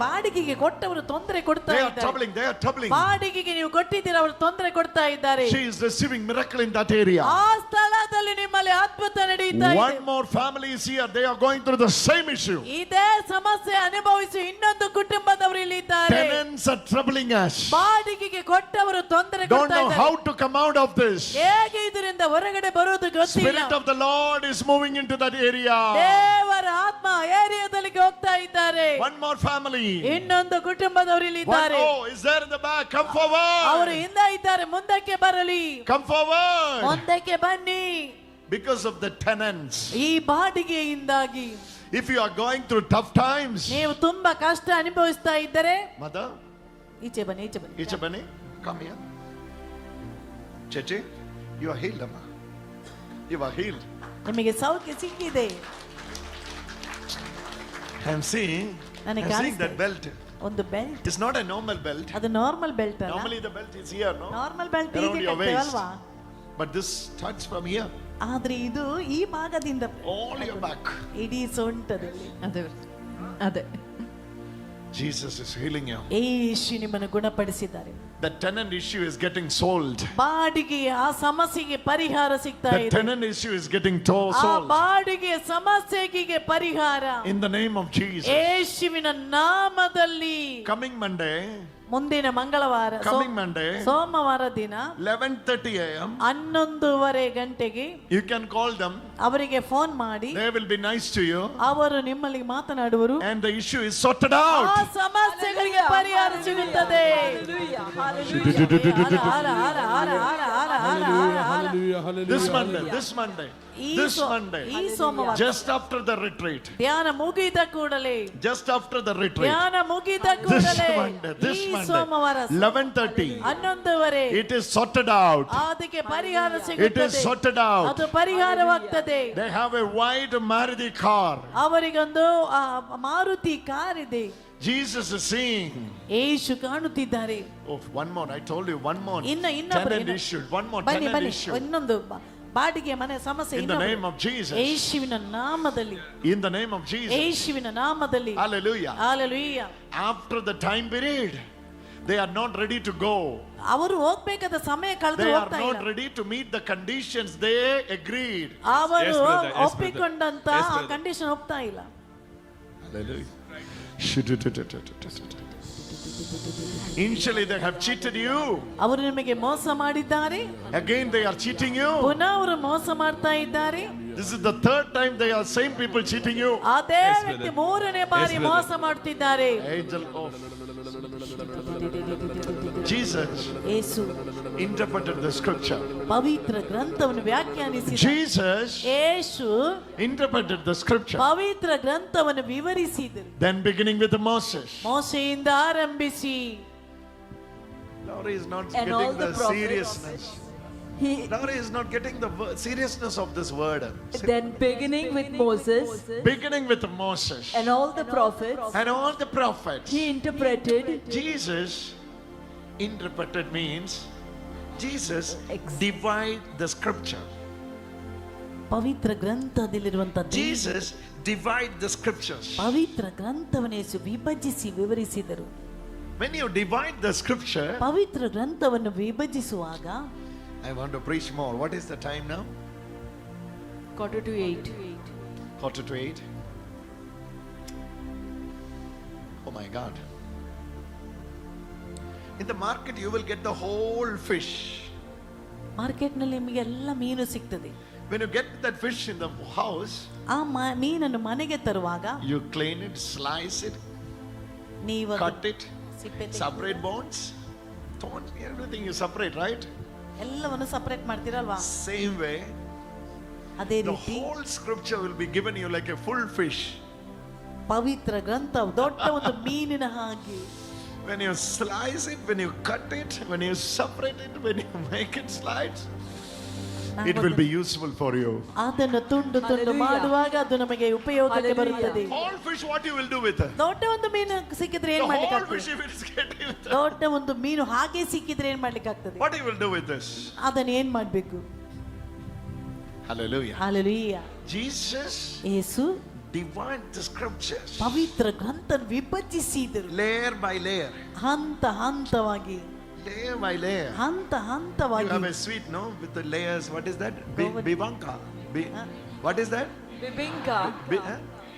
ಬಾಡಿಗೆಗೆ ಕೊಟ್ಟವರು ತೊಂದರೆ ಕೊಡ್ತಾ They are ಇದ್ದಾರೆ. troubling. They are troubling. ಬಾಡಿಗೆಗೆ ನೀವು ಕೊಟ್ಟಿದ್ದೀರಾ, ಅವರು ತೊಂದರೆ ಕೊಡ್ತಾ ಇದ್ದಾರೆ. She is receiving miracle in that area. ಆ ಸ್ಥಳದಲ್ಲಿ ನಿಮ್ಮಲ್ಲಿ ಅದ್ಭುತ ನಡೀತಾ One ಇದೆ. more family is here. They are going through the same issue. ಇದೇ ಸಮಸ್ಯೆ ಅನುಭವಿಸಿ ಇನ್ನೊಂದು ಕುಟುಂಬದವರು ಇಲ್ಲಿ ಇದ್ದಾರೆ. Tenants are troubling us. ಬಾಡಿಗೆಗೆ ಕೊಟ್ಟವರು ತೊಂದರೆ Don't ಕೊಡ್ತಾ know ಇದ್ದಾರೆ. how to come out of this. ಹೇಗೆ ಇದರಿಂದ ಹೊರಗಡೆ ಬರೋದು ಗೊತ್ತಿಲ್ಲ. Spirit of the Lord is moving into that area. ದೇವರ ಆತ್ಮ ಏರಿಯಾದಲ್ಲಿ ಹೋಗ್ತಾ ಇದ್ದಾರೆ. One more family. ಇನ್ನೊಂದು ಕುಟುಂಬದವರು ಇಲ್ಲಿ One, ಇದ್ದಾರೆ. oh, is there in the back? Come ಅವರು forward. ಹಿಂದೆ ಇದ್ದಾರೆ, ಮುಂದಕ್ಕೆ ಬರಲಿ. Come forward. ಮುಂದಕ್ಕೆ ಬನ್ನಿ. Because of the tenants. ಈ ಬಾಡಿಗೆಯಿಂದಾಗಿ If you are going through tough times, ನೀವು ತುಂಬಾ ಕಷ್ಟ ಅನುಭವಿಸ್ತಾ ಇದ್ದರೆ, mother, ಈಚೆ ಬನ್ನಿ, ಈಚೆ ಬನ್ನಿ. Ichabani, come here. Cheche, you are healed, Amma. You are healed. ನಿಮಗೆ ಸೌಖ್ಯ ಸಿಕ್ಕಿದೆ. I'm seeing ನನಗೆ that ಕಾಣಿಸ್ತಾ belt. ಒಂದು belt. It's not a normal belt. ಅದು ನಾರ್ಮಲ್ ಬೆಲ್ಟ್ ಅಲ್ಲ. Normally the belt is here, no? Normal belt Around ಹೀಗೆ your waist. ಕಟ್ತೇವಲ್ವಾ? But this starts from here. ಆದ್ರೆ ಇದು ಈ ಭಾಗದಿಂದ All your back. ಇಡೀ ಸೊಂಟದಲ್ಲಿ. ಅದೇ Jesus is healing you. ಯೇಸು ನಿಮ್ಮನ್ನು ಗುಣಪಡಿಸಿದ್ದಾರೆ. The tenant issue is getting solved. ಬಾಡಿಗೆ ಆ ಸಮಸ್ಯೆಗೆ ಪರಿಹಾರ ಸಿಗ್ತಾ The ಇದೆ. tenant issue is getting ಆ solved. ಬಾಡಿಗೆ ಸಮಸ್ಯೆಗೆ ಪರಿಹಾರ In the name of Jesus. ಯೇಸುವಿನ ನಾಮದಲ್ಲಿ. Coming Monday, ಮುಂದಿನ ಮಂಗಳವಾರ coming Monday, ಸೋಮವಾರ ದಿನ 11:30 a.m. 11:30 ಗಂಟೆಗೆ You can call them. ಅವರಿಗೆ ಫೋನ್ ಮಾಡಿ They will be nice to you. ಅವರು ನಿಮ್ಮಲ್ಲಿ ಮಾತನಾಡುವರು. And the issue is sorted ಆ out. ಸಮಸ್ಯೆಗಳಿಗೆ ಪರಿಹಾರ ಸಿಗುತ್ತದೆ. Hallelujah. Hallelujah. ಹಾರ, ಹಾರ, ಹಾರ, ಹಾರ, ಹಾರ, ಹಾರ, ಹಾರ, ಹಾರ. This Monday, this Monday, ಈ this ಸೋ- Monday, ಈ ಸೋಮವಾರ just after the retreat, ಧ್ಯಾನ ಮುಗಿದ ಕೂಡಲೇ just after the retreat, ಧ್ಯಾನ ಮುಗಿದ this ಕೂಡಲೇ Monday, this ಈ Monday, ಸೋಮವಾರ 11:30, 11:30 it is sorted out. ಅದಕ್ಕೆ ಪರಿಹಾರ It is ಸಿಗುತ್ತದೆ. sorted out. ಅದು ಪರಿಹಾರವಾಗ್ತದೆ. They have a white Maruti car. ಅವರಿಗೊಂದು ಮಾರುತಿ ಕಾರ್ ಇದೆ. Jesus is seeing. ಯೇಸು ಕಾಣುತ್ತಿದ್ದಾರೆ. Oh, one more. I told you, one more. ಇನ್ನೊಬ್ಬರು Tenant issue. One more ಬನ್ನಿ tenant ಬನ್ನಿ issue. ಇನ್ನೊಂದು ಬಾಡಿಗೆ ಮನೆ ಸಮಸ್ಯೆ In the name of Jesus. ಯೇಸುವಿನ ನಾಮದಲ್ಲಿ In the name of Jesus. ಯೇಸುವಿನ ನಾಮದಲ್ಲಿ Hallelujah. Hallelujah. After the time period, they are not ready to go. ಅವರು ಹೋಗ್ಬೇಕಾದ ಸಮಯ ಕಳೆದು They are ಹೋಗ್ತಾ not ಇಲ್ಲ. ready to meet the conditions they agreed. ಅವರು Yes, brother. Yes, brother. ಒಪ್ಪಿಕೊಂಡಂತ Yes, ಆ brother. Condition ಹೋಗ್ತಾ ಇಲ್ಲ. Hallelujah. Initially they have cheated you. ಅವರು ನಿಮಗೆ ಮೋಸ ಮಾಡಿದ್ದಾರೆ. Again they are cheating you. ಪುನಃ ಅವರು ಮೋಸ ಮಾಡ್ತಾ ಇದ್ದಾರೆ. This is the third time they are same people cheating you. ಅದೇ Yes, ವ್ಯಕ್ತಿ brother. ಮೂರನೇ ಬಾರಿ Yes, brother. ಮೋಸ ಮಾಡ್ತಿದ್ದಾರೆ. Angel of Jesus Yesu interpreted the scripture. ಪವಿತ್ರ ಗ್ರಂಥವನ್ನು ವ್ಯಾಖ್ಯಾನಿಸಿದ. Jesus Yesu interpreted the scripture. ಪವಿತ್ರ ಗ್ರಂಥವನ್ನು ವಿವರಿಸಿದರು. Then beginning with Moses. ಮೋಸೆಯಿಂದ ಆರಂಭಿಸಿ Lord is not And all getting the the prophets. seriousness. He, Lord is not getting the seriousness of this word. then beginning with Moses Beginning with Moses and all the prophets, and all the prophets. he interpreted Jesus interpreted means Jesus divide the scripture. Pavithra ಗ್ರಂಥದಲ್ಲಿರುವಂತ Jesus divide the scriptures. ಪವಿತ್ರ ಗ್ರಂಥವನ್ನು ಯೇಸು ವಿಭಜಿಸಿ ವಿವರಿಸಿದರು. When you divide the scripture, ಪವಿತ್ರ ಗ್ರಂಥವನ್ನು ವಿಭಜಿಸುವಾಗ I want to preach more. What is the time now? 7:45. 7:45. Oh my God. In the market you will get the whole fish. ಮಾರ್ಕೆಟ್ನಲ್ಲಿ ನಿಮಗೆ ಎಲ್ಲ ಮೀನು ಸಿಗ್ತದೆ. When you get that fish in the house, ಆ ಮೀನನ್ನು ಮನೆಗೆ ತರುವಾಗ you clean it, slice it, ನೀವು cut it, ಸಿಪ್ಪೆ separate bones, thorns, everything you separate, right? ಎಲ್ಲವನ್ನು ಸಪರೇಟ್ ಮಾಡ್ತೀರಲ್ವಾ? Same way, ಅದೇ the ರೀತಿ whole scripture will be given you like a full fish. ಪವಿತ್ರ ಗ್ರಂಥ ದೊಡ್ಡ ಒಂದು ಮೀನಿನ ಹಾಗೆ. When you slice it, when you cut it, when you separate it, when you make it slides, it will be useful for you. ಅದನ್ನು ತುಂಡು ತುಂಡು Hallelujah. ಮಾಡುವಾಗ ಅದು ನಮಗೆ ಉಪಯೋಗಕ್ಕೆ Hallelujah. ಬರುತ್ತದೆ. Whole fish, what you will do with it? ದೊಡ್ಡ ಒಂದು ಮೀನು ಸಿಕ್ಕಿದ್ರೆ The ಏನ್ whole ಮಾಡ್ಲಿಕ್ಕೆ fish you will get with it. ದೊಡ್ಡ ಒಂದು ಮೀನು ಹಾಗೆ ಸಿಕ್ಕಿದ್ರೆ ಏನ್ ಮಾಡ್ಲಿಕ್ಕೆ ಆಗ್ತದೆ? What you will do with this? ಅದನ್ನ ಏನ್ ಮಾಡ್ಬೇಕು? Hallelujah. Hallelujah. Jesus Yesu divide the scriptures ಪವಿತ್ರ ಗ್ರಂಥ ವಿಭಜಿಸಿದರು. layer by layer, ಹಂತ ಹಂತವಾಗಿ layer by layer. ಹಂತ You ಹಂತವಾಗಿ have a sweet, no, with the layers. What is that? Bibanka. What is that? Bibinka. Huh?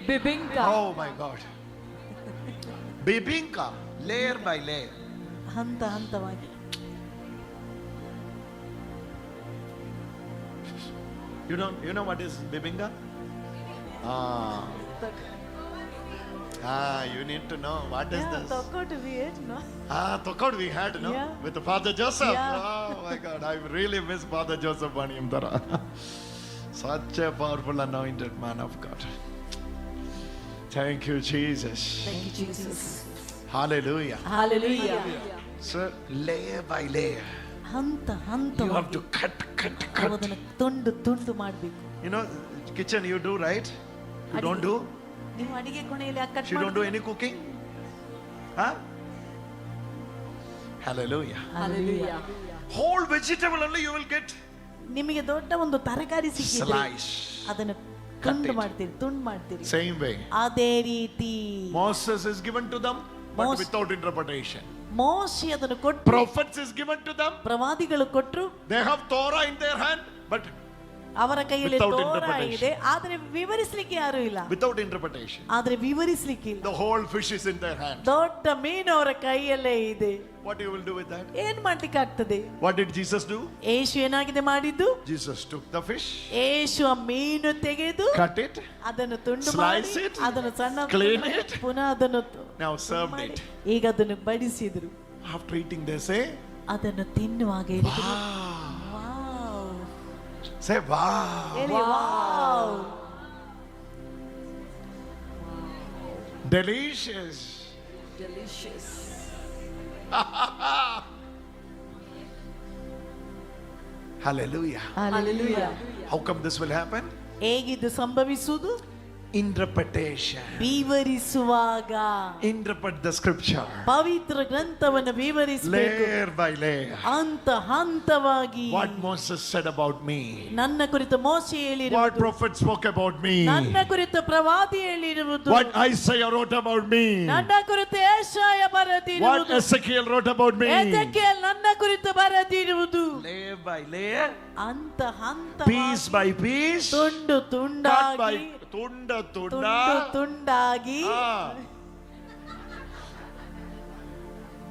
Bibinka. Oh my God. Bibinka, layer by layer. ಹಂತ ಹಂತವಾಗಿ. You know what is bibinka? You need to know what is this. Tokod we had, no? Yeah. With Father Joseph. Yeah. Oh my God, I really miss Father Joseph Baniyamdara. Such a powerful anointed man of God. Thank you, Jesus. Thank you, Jesus. Hallelujah. Hallelujah. So, layer by layer. ಹಂತ You have ಹಂತವಾಗಿ to cut. ಅದನ್ನು ತುಂಡು ತುಂಡು ಮಾಡಬೇಕು. You know, kitchen you do, right? You don't do? ನೀವು ಅಡಿಗೆ ಕೊನೆಯಲ್ಲಿ cut You don't do any cooking? Huh? Hallelujah. Hallelujah. Whole vegetable only you will get. ನಿಮಗೆ ದೊಡ್ಡ ಒಂದು ತರಕಾರಿ ಸಿಕ್ಕಿದ್ರೆ Slice. ಅದನ್ನು Cut ತುಂಡು it. ಮಾಡ್ತೀರಿ ತುಂಡು ಮಾಡ್ತೀರಿ. Same way. ಅದೇ ರೀತಿ Moses is given to them, but Mos- without interpretation. ಮೋಶೆ ಅದನ್ನು ಕೊಟ್ಟು Prophets is given to them. ಪ್ರವಾದಿಗಳು ಕೊಟ್ಟರು. They have Torah in their hand, but ಅವರ ಕೈಯಲ್ಲಿ Without ತೋರ interpretation. ಇದೆ, ಆದ್ರೆ ವಿವರಿಸ್ಲಿಕ್ಕೆ ಯಾರು ಇಲ್ಲ. Without interpretation. ಆದ್ರೆ ವಿವರಿಸ್ಲಿಕ್ಕೆ ಇಲ್ಲ. The whole fish is in their hand. ದೊಡ್ಡ ಮೀನು ಅವರ ಕೈಯಲ್ಲೇ ಇದೆ. What you will do with that? ಏನ್ ಮಾಡ್ಲಿಕ್ಕೆ ಆಗ್ತದೆ? What did Jesus do? ಯೇಸು ಏನಾಗಿದೆ ಮಾಡಿದ್ದು? Jesus took the fish, ಯೇಸು ಆ ಮೀನು ತೆಗೆದು cut it, ಅದನ್ನು ತುಂಡು Slice ಮಾಡಿ it, ಅದನ್ನು ಸಣ್ಣ clean ಮಾಡಿ, it. ಪುನಃ ಅದನ್ನು now served ಮಾಡಿ, it. ಈಗ ಅದನ್ನು ಬಡಿಸಿದ್ರು. After eating, they say, ಅದನ್ನು ತಿನ್ನುವಾಗ ಹೇಳಿದ್ರು, wow. ವಾವ್. Say, wow. ಹೇಳಿ, wow. Delicious. Delicious. Hallelujah. Hallelujah. How come this will happen? ಹೇಗಿದ್ದು ಸಂಭವಿಸುವುದು? Interpretation. ವಿವರಿಸುವಾಗ. Interpret the scripture. ಪವಿತ್ರ ಗ್ರಂಥವನ್ನು ವಿವರಿಸಬೇಕು. Layer by layer. ಹಂತ ಹಂತವಾಗಿ. What Moses said about me. ನನ್ನ ಕುರಿತು ಮೋಶೆ What ಹೇಳಿರುವುದು, prophet spoke about me. ನನ್ನ ಕುರಿತು ಪ್ರವಾದಿ ಹೇಳಿರುವುದು, What Isaiah wrote about me. ನನ್ನ ಕುರಿತು ಯೆಶಾಯ What ಬರೆದಿರುವುದು, Ezekiel wrote about me. ಎಜೆಕಿಯೇಲ್ ನನ್ನ ಕುರಿತು ಬರೆದಿರುವುದು. Layer by layer. ಹಂತ Piece ಹಂತವಾಗಿ, by piece. ತುಂಡು Cut by ತುಂಡಾಗಿ, tunda ತುಂಡು tunda. ತುಂಡಾಗಿ. Ah.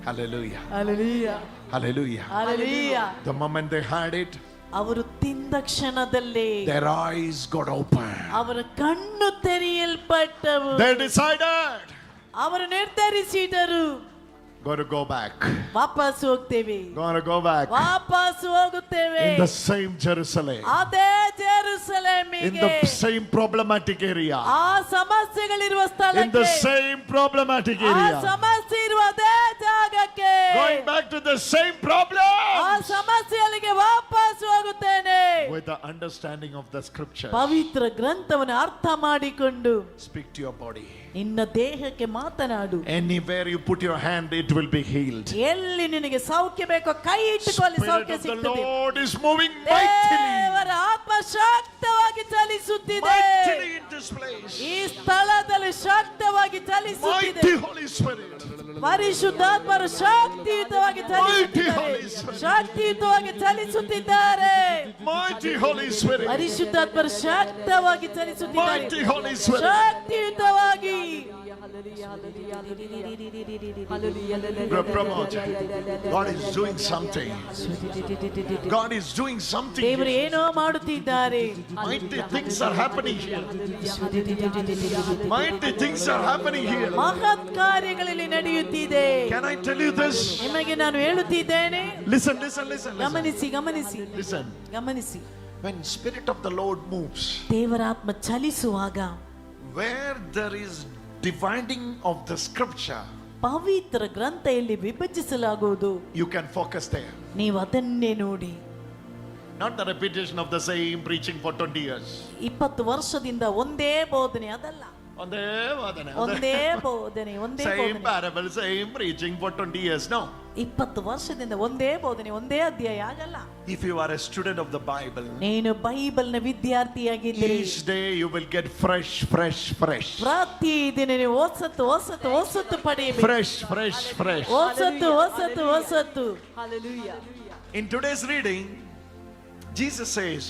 Hallelujah. Hallelujah, Hallelujah. Hallelujah. The moment they had it, ಅವರು ತಿಂದ ಕ್ಷಣದಲ್ಲೇ their eyes got open. ಅವರ ಕಣ್ಣು ತೆರೆಯಲ್ಪಟ್ಟವು. They decided, ಅವರು ನಿರ್ಧರಿಸಿದರು, gotta go back. ವಾಪಸ್ ಹೋಗ್ತೇವೆ, Gotta go back. ವಾಪಸ್ ಹೋಗುತ್ತೇವೆ. In the same Jerusalem. ಅದೇ In ಜೆರುಸಲೇಮಿಗೆ, the same problematic area. ಆ ಸಮಸ್ಯೆಗಳಿರುವ In the ಸ್ಥಳಕ್ಕೆ, same problematic ಆ area. ಸಮಸ್ಯೆ ಇರುವ ಅದೇ ಜಾಗಕ್ಕೆ, Going back to the same problem. ಆ ಸಮಸ್ಯೆಗಳಿಗೆ ವಾಪಸ್ ಹೋಗುತ್ತೇನೆ. With the understanding of the scripture. ಪವಿತ್ರ ಗ್ರಂಥವನ್ನು ಅರ್ಥ ಮಾಡಿಕೊಂಡು Speak to your body. ನಿನ್ನ ದೇಹಕ್ಕೆ ಮಾತನಾಡು. Anywhere you put your hand, it will be healed. ಎಲ್ಲಿ ನಿನಗೆ ಸೌಖ್ಯ ಬೇಕೋ ಕೈ ಇಟ್ಟುಕೊಳ್ಳಿ, Spirit ಸೌಖ್ಯ of the ಸಿಗ್ತದೆ. Lord is moving mightily. ದೇವರ ಆತ್ಮ ಶಕ್ತವಾಗಿ ಚಲಿಸುತ್ತಿದೆ. Mightily in this place. ಈ ಸ್ಥಳದಲ್ಲಿ ಶಕ್ತವಾಗಿ ಚಲಿಸುತ್ತಿದೆ. Mighty Holy Spirit. ಪರಿಶುದ್ಧಾತ್ಮರು ಶಕ್ತಿಯುತವಾಗಿ ಚಲಿಸುತ್ತಿದ್ದಾರೆ, Holy Spirit. ಶಕ್ತಿಯುತವಾಗಿ ಚಲಿಸುತ್ತಿದ್ದಾರೆ. Mighty Holy Spirit. ಪರಿಶುದ್ಧಾತ್ಮರು ಶಕ್ತವಾಗಿ ಚಲಿಸುತ್ತಿದ್ದಾರೆ, Mighty Holy Spirit. ಶಕ್ತಿಯುತವಾಗಿ. Pramod, God is doing something. God is doing something. ದೇವರು here. ಏನೋ ಮಾಡುತ್ತಿದ್ದಾರೆ. Mighty things are happening here. Mighty things are happening here. ಮಹತ್ ಕಾರ್ಯಗಳಲ್ಲಿ ನಡೆಯುತ್ತಿದೆ. Can I tell you this? ನಿಮಗೆ ನಾನು ಹೇಳುತ್ತಿದ್ದೇನೆ, Listen, listen, listen, listen. ಗಮನಿಸಿ ಗಮನಿಸಿ Listen. ಗಮನಿಸಿ. When Spirit of the Lord moves, ದೇವರ ಆತ್ಮ ಚಲಿಸುವಾಗ, where there is dividing of the scripture, ಪವಿತ್ರ ಗ್ರಂಥ ಎಲ್ಲಿ ವಿಭಜಿಸಲಾಗುವುದು, you can focus there. ನೀವು ಅದನ್ನೇ ನೋಡಿ. Not the repetition of the same preaching for 20 years. 20 ವರ್ಷದಿಂದ ಒಂದೇ ಬೋಧನೆ, ಅದಲ್ಲ. ಒಂದೇ ಬೋಧನೆ, ಒಂದೇ ಬೋಧನೆ, ಒಂದೇ same ಬೋಧನೆ. parable, same preaching for 20 years. No. 20 ವರ್ಷದಿಂದ ಒಂದೇ ಬೋಧನೆ, ಒಂದೇ ಅಧ್ಯಾಯ, ಆಗಲ್ಲ. If you are a student of the Bible, ನೀನು ಬೈಬಲ್ನ ವಿದ್ಯಾರ್ಥಿಯಾಗಿದ್ದೀರಿ, each day you will get fresh. ಪ್ರತಿ ದಿನ ನೀವು ಹೊಸತ್ತು ಪಡೆಯಬೇಕು. Fresh. ಹೊಸತ್ತು. Hallelujah. In today's reading, Jesus says,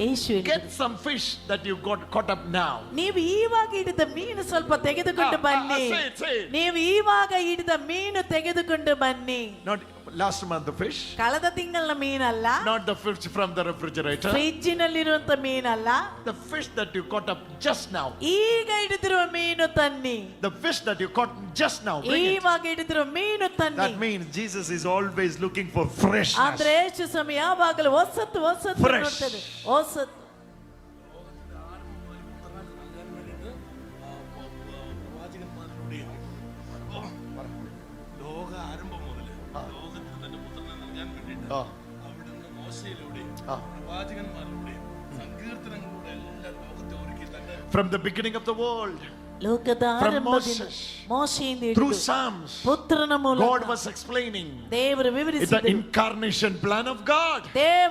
ಯೇಸು ಹೇಳಿದರು, get some fish that you got caught up now. ನೀವು ಇವಾಗ ಹಿಡಿದ ಮೀನು ಸ್ವಲ್ಪ ತೆಗೆದುಕೊಂಡು ಬನ್ನಿ. say it. ನೀವು ಇವಾಗ ಹಿಡಿದ ಮೀನು ತೆಗೆದುಕೊಂಡು ಬನ್ನಿ. Not last month the fish, ಕಳೆದ ತಿಂಗಳ ಮೀನಲ್ಲ, not the fish from the refrigerator, ಫ್ರಿಜ್ಜಿನಲ್ಲಿರುವಂತ ಮೀನಲ್ಲ, the fish that you caught up just now, ಈಗ ಹಿಡಿದಿರುವ ಮೀನು ತನ್ನಿ. the fish that you caught just now. Bring it. ಇವಾಗ ಹಿಡಿದಿರುವ ಮೀನು ತನ್ನಿ. That means Jesus is always looking for freshness. ಅಂದ್ರೆ ಯೇಸು ಸಮಯ ಯಾವಾಗಲೂ ಹೊಸತ್ತು Fresh. ನೋಡ್ತದೆ. ಹೊಸತ್ತು. ആ. അവിടുന്ന് മോശയിലൂടെ ആ. പ്രവാചകന്മാരിലൂടെ സങ്കീർത്തനങ്ങളിലൂടെ എല്ലാം ലോകത്തെ ഒരുക്കി തന്നെ From the beginning of the world, ಲೋಕದ From ಆರಂಭದಿಂದ Moses, ಮೋಶೆಯಿಂದ through ಹಿಡಿದು Psalms, ಪುತ್ರನ ಮೂಲಕ God was explaining ದೇವರು the ವಿವರಿಸಿದರು. incarnation plan of God.